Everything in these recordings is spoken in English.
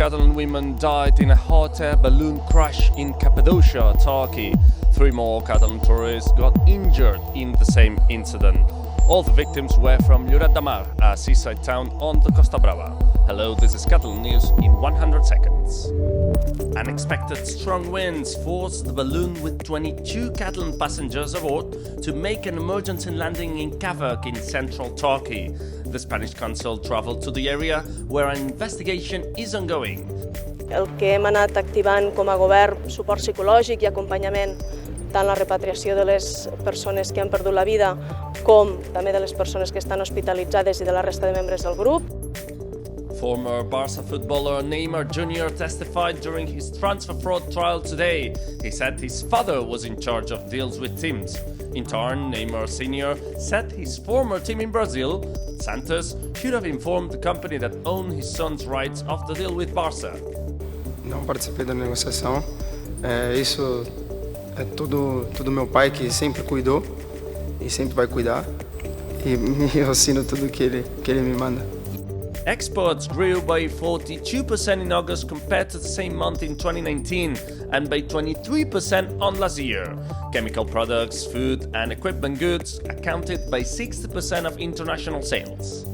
Catalan women died in a hot air balloon crash in Cappadocia, Turkey. 3 more Catalan tourists got injured in the same incident. All the victims were from Lloret de Mar, a seaside town on the Costa Brava. Hello, this is Catalan News in 100 seconds. Unexpected strong winds forced the balloon with 22 Catalan passengers aboard to make an emergency landing in Cappadocia in central Turkey. The Spanish consul traveled to the area where an investigation is ongoing. El que hem anat activant com a govern, suport psicològic i acompanyament, tant la repatriació de les persones que han perdut la vida com també de les persones que estan hospitalitzades i de la resta de membres del grup. Former Barça footballer Neymar Sr. testified during his transfer fraud trial today. He said his father was in charge of deals with teams. In turn, Neymar Sr. said his former team in Brazil, Santos, should have informed the company that owned his son's rights of the deal with Barça. Não participei da negociação. Isso é tudo meu pai que sempre cuidou e sempre vai cuidar. E eu assino tudo que ele me manda. Exports grew by 42% in August compared to the same month in 2019 and by 23% on last year. Chemical products, food and equipment goods accounted by 60% of international sales.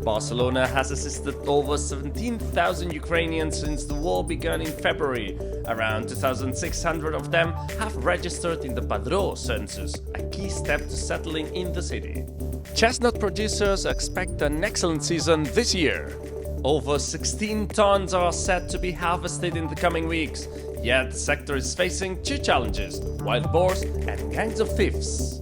Barcelona has assisted over 17,000 Ukrainians since the war began in February. Around 2,600 of them have registered in the Padró census, a key step to settling in the city. Chestnut producers expect an excellent season this year. Over 16 tons are set to be harvested in the coming weeks, yet the sector is facing 2 challenges: wild boars and gangs of thieves.